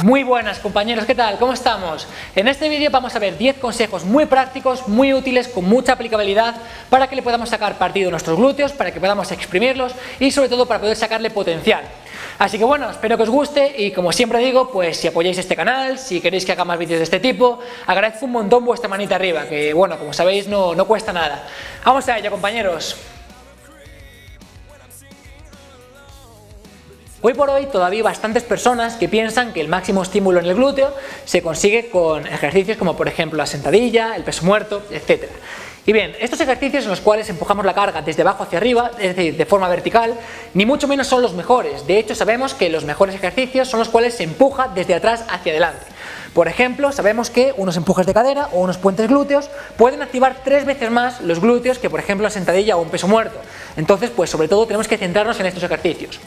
Muy buenas compañeros, ¿qué tal? ¿Cómo estamos? En este vídeo vamos a ver 10 consejos muy prácticos, muy útiles, con mucha aplicabilidad para que le podamos sacar partido a nuestros glúteos, para que podamos exprimirlos y sobre todo para poder sacarle potencial. Así que bueno, espero que os guste y como siempre digo, pues si apoyáis este canal, si queréis que haga más vídeos de este tipo, agradezco un montón vuestra manita arriba, que bueno, como sabéis no cuesta nada. Vamos a ello, compañeros. Hoy por hoy todavía hay bastantes personas que piensan que el máximo estímulo en el glúteo se consigue con ejercicios como por ejemplo la sentadilla, el peso muerto, etc. Y bien, estos ejercicios en los cuales empujamos la carga desde abajo hacia arriba, es decir, de forma vertical, ni mucho menos son los mejores. De hecho, sabemos que los mejores ejercicios son los cuales se empuja desde atrás hacia adelante. Por ejemplo, sabemos que unos empujes de cadera o unos puentes glúteos pueden activar 3 veces más los glúteos que por ejemplo la sentadilla o un peso muerto. Entonces, pues sobre todo tenemos que centrarnos en estos ejercicios.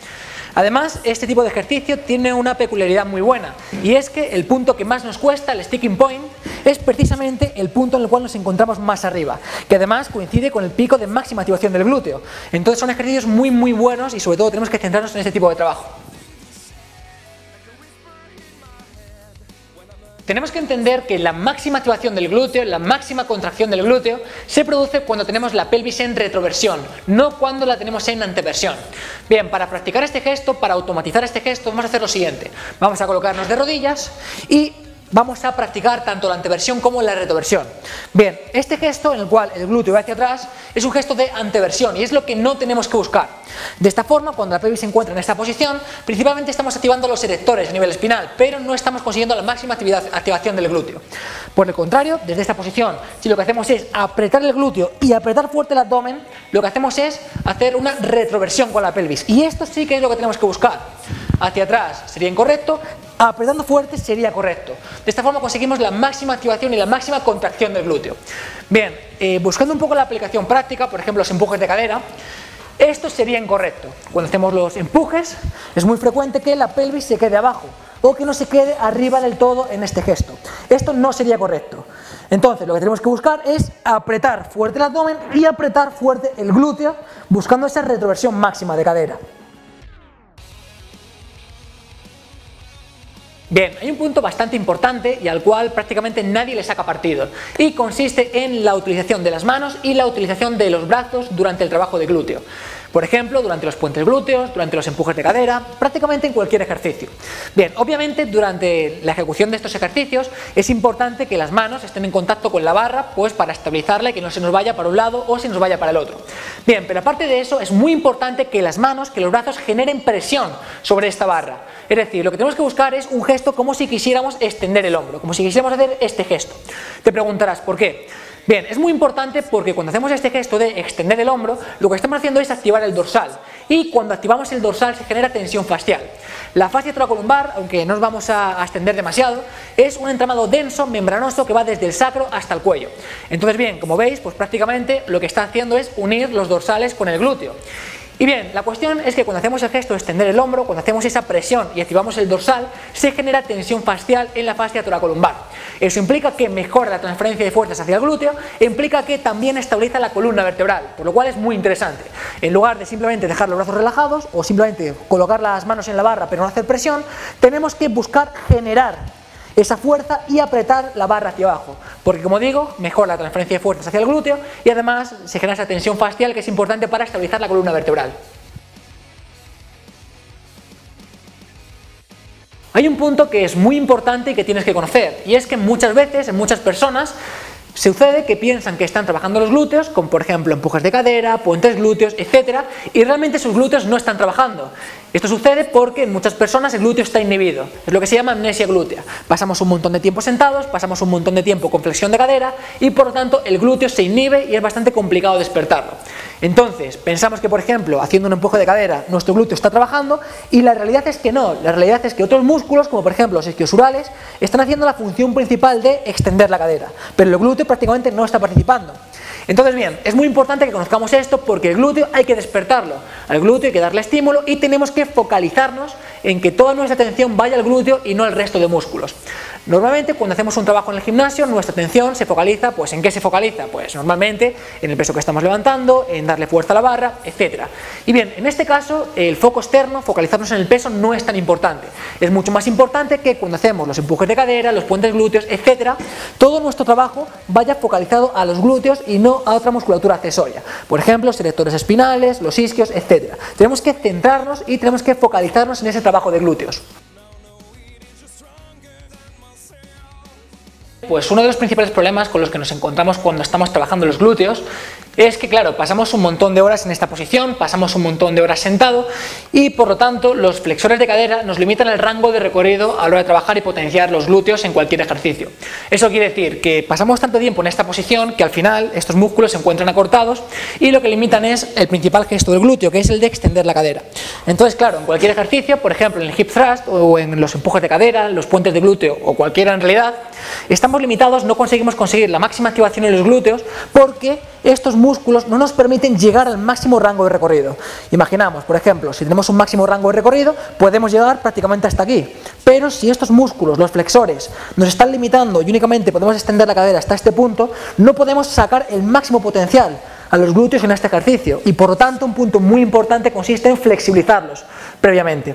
Además, este tipo de ejercicio tiene una peculiaridad muy buena, y es que el punto que más nos cuesta, el sticking point, es precisamente el punto en el cual nos encontramos más arriba, que además coincide con el pico de máxima activación del glúteo. Entonces son ejercicios muy buenos y sobre todo tenemos que centrarnos en este tipo de trabajo. Tenemos que entender que la máxima activación del glúteo, la máxima contracción del glúteo, se produce cuando tenemos la pelvis en retroversión, no cuando la tenemos en anteversión. Bien, para practicar este gesto, para automatizar este gesto, vamos a hacer lo siguiente. Vamos a colocarnos de rodillas y vamos a practicar tanto la anteversión como la retroversión. Bien, este gesto en el cual el glúteo va hacia atrás es un gesto de anteversión y es lo que no tenemos que buscar. De esta forma, cuando la pelvis se encuentra en esta posición, principalmente estamos activando los erectores a nivel espinal, pero no estamos consiguiendo la máxima activación del glúteo. Por el contrario, desde esta posición, si lo que hacemos es apretar el glúteo y apretar fuerte el abdomen, lo que hacemos es hacer una retroversión con la pelvis. Y esto sí que es lo que tenemos que buscar. Hacia atrás sería incorrecto, apretando fuerte sería correcto. De esta forma conseguimos la máxima activación y la máxima contracción del glúteo. Bien, buscando un poco la aplicación práctica, por ejemplo los empujes de cadera, esto sería incorrecto. Cuando hacemos los empujes es muy frecuente que la pelvis se quede abajo o que no se quede arriba del todo en este gesto. Esto no sería correcto. Entonces lo que tenemos que buscar es apretar fuerte el abdomen y apretar fuerte el glúteo, buscando esa retroversión máxima de cadera. Bien, hay un punto bastante importante y al cual prácticamente nadie le saca partido, y consiste en la utilización de las manos y la utilización de los brazos durante el trabajo de glúteo. Por ejemplo, durante los puentes glúteos, durante los empujes de cadera, prácticamente en cualquier ejercicio. Bien, obviamente durante la ejecución de estos ejercicios es importante que las manos estén en contacto con la barra, pues para estabilizarla y que no se nos vaya para un lado o se nos vaya para el otro. Bien, pero aparte de eso es muy importante que las manos, que los brazos generen presión sobre esta barra. Es decir, lo que tenemos que buscar es un gesto como si quisiéramos extender el hombro, como si quisiéramos hacer este gesto. Te preguntarás, ¿por qué? Bien, es muy importante porque cuando hacemos este gesto de extender el hombro, lo que estamos haciendo es activar el dorsal, y cuando activamos el dorsal se genera tensión fascial. La fascia thoracolumbar, aunque no os vamos a extender demasiado, es un entramado denso, membranoso, que va desde el sacro hasta el cuello. Entonces bien, como veis, pues prácticamente lo que está haciendo es unir los dorsales con el glúteo. Y bien, la cuestión es que cuando hacemos el gesto de extender el hombro, cuando hacemos esa presión y activamos el dorsal, se genera tensión fascial en la fascia thoracolumbar. Eso implica que mejora la transferencia de fuerzas hacia el glúteo e implica que también estabiliza la columna vertebral, por lo cual es muy interesante. En lugar de simplemente dejar los brazos relajados o simplemente colocar las manos en la barra pero no hacer presión, tenemos que buscar generar esa fuerza y apretar la barra hacia abajo, porque como digo, mejora la transferencia de fuerzas hacia el glúteo y además se genera esa tensión fascial que es importante para estabilizar la columna vertebral. Hay un punto que es muy importante y que tienes que conocer, y es que muchas veces, en muchas personas, sucede que piensan que están trabajando los glúteos, como por ejemplo empujes de cadera, puentes glúteos, etc., y realmente sus glúteos no están trabajando. Esto sucede porque en muchas personas el glúteo está inhibido, es lo que se llama amnesia glútea. Pasamos un montón de tiempo sentados, pasamos un montón de tiempo con flexión de cadera y por lo tanto el glúteo se inhibe y es bastante complicado despertarlo. Entonces pensamos que por ejemplo haciendo un empuje de cadera nuestro glúteo está trabajando, y la realidad es que no, la realidad es que otros músculos como por ejemplo los isquiosurales están haciendo la función principal de extender la cadera, pero el glúteo prácticamente no está participando. Entonces bien, es muy importante que conozcamos esto porque el glúteo hay que despertarlo, al glúteo hay que darle estímulo y tenemos que focalizarnos en que toda nuestra atención vaya al glúteo y no al resto de músculos. Normalmente cuando hacemos un trabajo en el gimnasio, nuestra atención se focaliza, pues ¿en qué se focaliza? Pues normalmente en el peso que estamos levantando, en darle fuerza a la barra, etc. Y bien, en este caso el foco externo, focalizarnos en el peso, no es tan importante. Es mucho más importante que cuando hacemos los empujes de cadera, los puentes glúteos, etc., todo nuestro trabajo vaya focalizado a los glúteos y no a otra musculatura accesoria. Por ejemplo, los erectores espinales, los isquios, etc. Tenemos que centrarnos y tenemos que focalizarnos en ese trabajo de glúteos. Pues uno de los principales problemas con los que nos encontramos cuando estamos trabajando los glúteos es que, claro, pasamos un montón de horas en esta posición, pasamos un montón de horas sentado y por lo tanto los flexores de cadera nos limitan el rango de recorrido a la hora de trabajar y potenciar los glúteos en cualquier ejercicio. Eso quiere decir que pasamos tanto tiempo en esta posición que al final estos músculos se encuentran acortados y lo que limitan es el principal gesto del glúteo, que es el de extender la cadera. Entonces, claro, en cualquier ejercicio, por ejemplo en el hip thrust o en los empujes de cadera, los puentes de glúteo o cualquiera en realidad, estamos limitados, no conseguimos conseguir la máxima activación en los glúteos porque estos músculos no nos permiten llegar al máximo rango de recorrido. Imaginamos, por ejemplo, si tenemos un máximo rango de recorrido, podemos llegar prácticamente hasta aquí, pero si estos músculos, los flexores, nos están limitando y únicamente podemos extender la cadera hasta este punto, no podemos sacar el máximo potencial a los glúteos en este ejercicio y por lo tanto un punto muy importante consiste en flexibilizarlos previamente.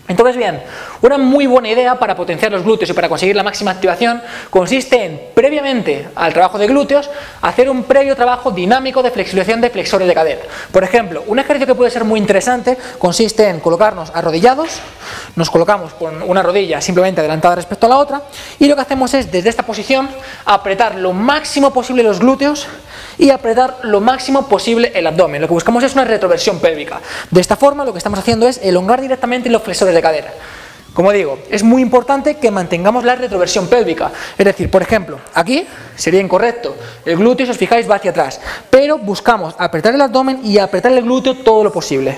Entonces bien, una muy buena idea para potenciar los glúteos y para conseguir la máxima activación consiste en, previamente al trabajo de glúteos, hacer un previo trabajo dinámico de flexibilización de flexores de cadera. Por ejemplo, un ejercicio que puede ser muy interesante consiste en colocarnos arrodillados, nos colocamos con una rodilla simplemente adelantada respecto a la otra y lo que hacemos es, desde esta posición, apretar lo máximo posible los glúteos y apretar lo máximo posible el abdomen. Lo que buscamos es una retroversión pélvica. De esta forma lo que estamos haciendo es elongar directamente los flexores de cadera. Como digo, es muy importante que mantengamos la retroversión pélvica. Es decir, por ejemplo, aquí sería incorrecto. El glúteo, si os fijáis, va hacia atrás. Pero buscamos apretar el abdomen y apretar el glúteo todo lo posible.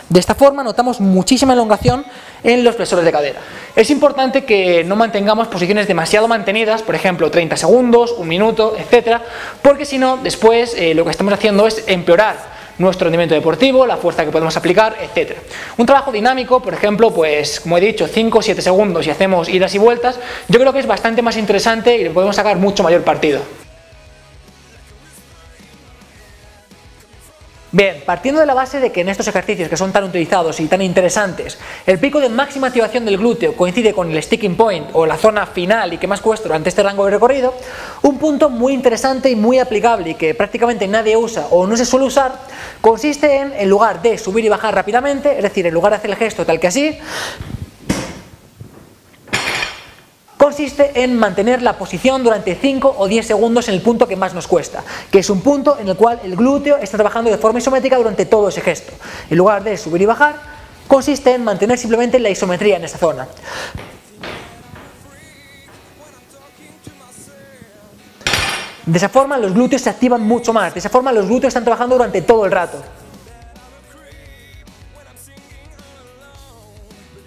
De esta forma notamos muchísima elongación en los flexores de cadera. Es importante que no mantengamos posiciones demasiado mantenidas, por ejemplo 30 segundos, un minuto, etc. Porque si no, después lo que estamos haciendo es empeorar nuestro rendimiento deportivo, la fuerza que podemos aplicar, etc. Un trabajo dinámico, por ejemplo, pues como he dicho, 5 o 7 segundos y hacemos idas y vueltas, yo creo que es bastante más interesante y le podemos sacar mucho mayor partido. Bien, partiendo de la base de que en estos ejercicios que son tan utilizados y tan interesantes, el pico de máxima activación del glúteo coincide con el sticking point o la zona final y que más cuesta durante este rango de recorrido, un punto muy interesante y muy aplicable y que prácticamente nadie usa o no se suele usar, consiste en lugar de subir y bajar rápidamente, es decir, en lugar de hacer el gesto tal que así, consiste en mantener la posición durante 5 o 10 segundos en el punto que más nos cuesta, que es un punto en el cual el glúteo está trabajando de forma isométrica durante todo ese gesto. En lugar de subir y bajar, consiste en mantener simplemente la isometría en esa zona. De esa forma los glúteos se activan mucho más, de esa forma los glúteos están trabajando durante todo el rato.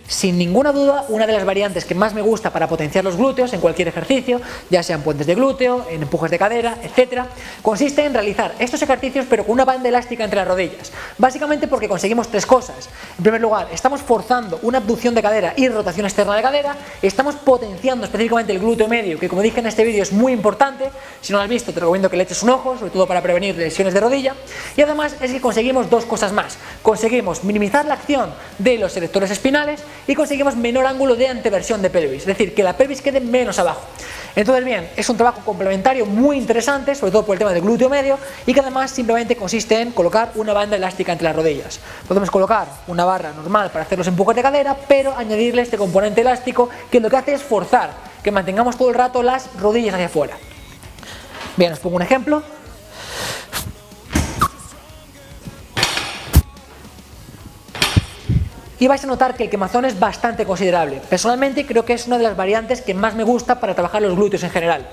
Sin ninguna duda, una de las variantes que más me gusta para potenciar los glúteos en cualquier ejercicio, ya sean puentes de glúteo, en empujes de cadera, etc., consiste en realizar estos ejercicios pero con una banda elástica entre las rodillas. Básicamente porque conseguimos tres cosas. En primer lugar, estamos forzando una abducción de cadera y rotación externa de cadera, estamos potenciando específicamente el glúteo medio, que como dije en este vídeo es muy importante. Si no lo has visto te recomiendo que le eches un ojo, sobre todo para prevenir lesiones de rodilla. Y además es que conseguimos dos cosas más. Conseguimos minimizar la acción de los erectores espinales y conseguimos menor ángulo de anteversión de pelvis, es decir, que la pelvis quede menos abajo. Entonces bien, es un trabajo complementario muy interesante, sobre todo por el tema del glúteo medio, y que además simplemente consiste en colocar una banda elástica entre las rodillas. Podemos colocar una barra normal para hacer los empujes de cadera, pero añadirle este componente elástico que lo que hace es forzar que mantengamos todo el rato las rodillas hacia afuera. Bien, os pongo un ejemplo. Y vais a notar que el quemazón es bastante considerable. Personalmente creo que es una de las variantes que más me gusta para trabajar los glúteos en general.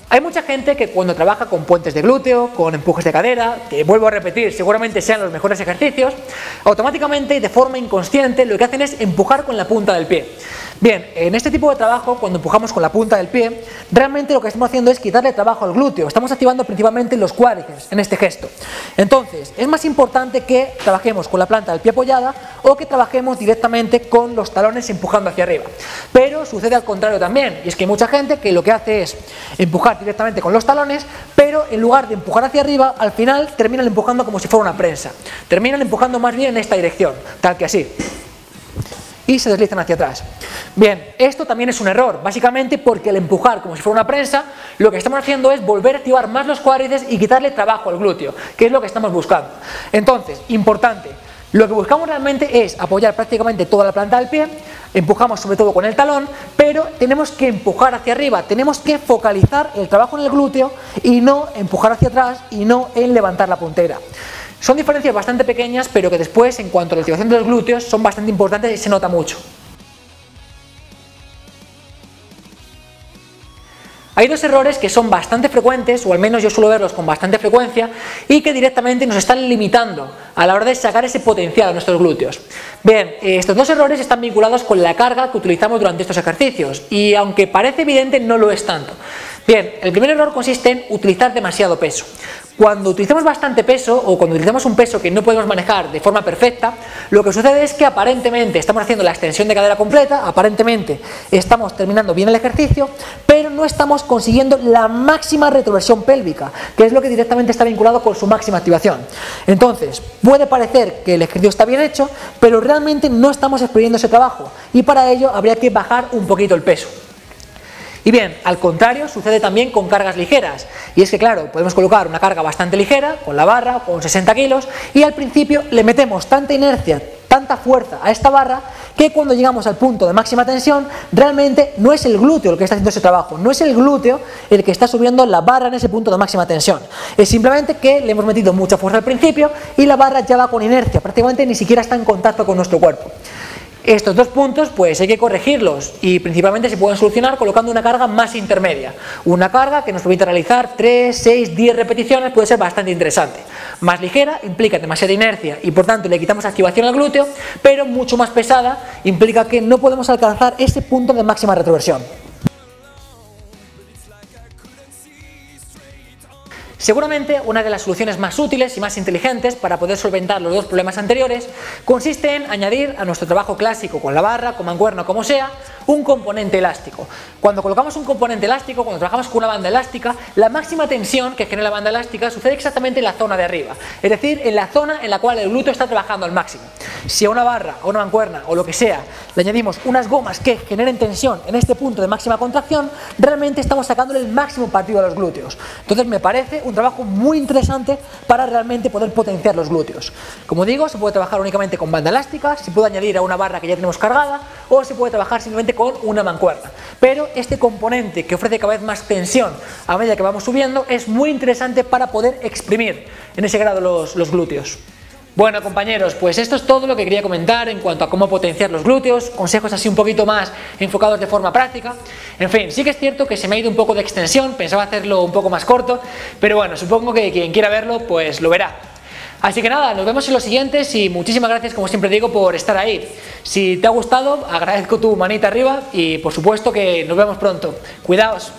Hay mucha gente que cuando trabaja con puentes de glúteo, con empujes de cadera, que vuelvo a repetir, seguramente sean los mejores ejercicios, automáticamente y de forma inconsciente lo que hacen es empujar con la punta del pie. Bien, en este tipo de trabajo, cuando empujamos con la punta del pie, realmente lo que estamos haciendo es quitarle trabajo al glúteo, estamos activando principalmente los cuádriceps en este gesto. Entonces, es más importante que trabajemos con la planta del pie apoyada o que trabajemos directamente con los talones empujando hacia arriba. Pero sucede al contrario también, y es que hay mucha gente que lo que hace es empujar directamente con los talones, pero en lugar de empujar hacia arriba, al final terminan empujando como si fuera una prensa. Terminan empujando más bien en esta dirección, tal que así. Y se deslizan hacia atrás. Bien, esto también es un error, básicamente porque al empujar como si fuera una prensa, lo que estamos haciendo es volver a activar más los cuádriceps y quitarle trabajo al glúteo, que es lo que estamos buscando. Entonces, importante, lo que buscamos realmente es apoyar prácticamente toda la planta del pie, empujamos sobre todo con el talón, pero tenemos que empujar hacia arriba, tenemos que focalizar el trabajo en el glúteo y no empujar hacia atrás y no en levantar la puntera. Son diferencias bastante pequeñas, pero que después, en cuanto a la activación de los glúteos, son bastante importantes y se nota mucho. Hay dos errores que son bastante frecuentes, o al menos yo suelo verlos con bastante frecuencia, y que directamente nos están limitando a la hora de sacar ese potencial a nuestros glúteos. Bien, estos dos errores están vinculados con la carga que utilizamos durante estos ejercicios, y aunque parece evidente, no lo es tanto. Bien, el primer error consiste en utilizar demasiado peso. Cuando utilizamos bastante peso o cuando utilizamos un peso que no podemos manejar de forma perfecta, lo que sucede es que aparentemente estamos haciendo la extensión de cadera completa, aparentemente estamos terminando bien el ejercicio, pero no estamos consiguiendo la máxima retroversión pélvica, que es lo que directamente está vinculado con su máxima activación. Entonces, puede parecer que el ejercicio está bien hecho, pero realmente no estamos exprimiendo ese trabajo y para ello habría que bajar un poquito el peso. Y bien, al contrario, sucede también con cargas ligeras, y es que claro, podemos colocar una carga bastante ligera, con la barra, con 60 kilos, y al principio le metemos tanta inercia, tanta fuerza a esta barra, que cuando llegamos al punto de máxima tensión, realmente no es el glúteo el que está haciendo ese trabajo, no es el glúteo el que está subiendo la barra en ese punto de máxima tensión, es simplemente que le hemos metido mucha fuerza al principio, y la barra ya va con inercia, prácticamente ni siquiera está en contacto con nuestro cuerpo. Estos dos puntos pues hay que corregirlos y principalmente se pueden solucionar colocando una carga más intermedia. Una carga que nos permite realizar 3, 6, 10 repeticiones puede ser bastante interesante. Más ligera implica demasiada inercia y por tanto le quitamos activación al glúteo, pero mucho más pesada implica que no podemos alcanzar ese punto de máxima retroversión. Seguramente una de las soluciones más útiles y más inteligentes para poder solventar los dos problemas anteriores consiste en añadir a nuestro trabajo clásico con la barra, con mancuerna o como sea, un componente elástico. Cuando colocamos un componente elástico, cuando trabajamos con una banda elástica, la máxima tensión que genera la banda elástica sucede exactamente en la zona de arriba, es decir, en la zona en la cual el glúteo está trabajando al máximo. Si a una barra, a una mancuerna o lo que sea le añadimos unas gomas que generen tensión en este punto de máxima contracción, realmente estamos sacándole el máximo partido a los glúteos. Entonces me parece un trabajo muy interesante para realmente poder potenciar los glúteos. Como digo, se puede trabajar únicamente con banda elástica, se puede añadir a una barra que ya tenemos cargada o se puede trabajar simplemente con una mancuerna. Pero este componente que ofrece cada vez más tensión a medida que vamos subiendo es muy interesante para poder exprimir en ese grado los glúteos. Bueno compañeros, pues esto es todo lo que quería comentar en cuanto a cómo potenciar los glúteos, consejos así un poquito más enfocados de forma práctica. En fin, sí que es cierto que se me ha ido un poco de extensión, pensaba hacerlo un poco más corto, pero bueno, supongo que quien quiera verlo pues lo verá. Así que nada, nos vemos en los siguientes y muchísimas gracias, como siempre digo, por estar ahí. Si te ha gustado, agradezco tu manita arriba y por supuesto que nos vemos pronto. Cuidaos.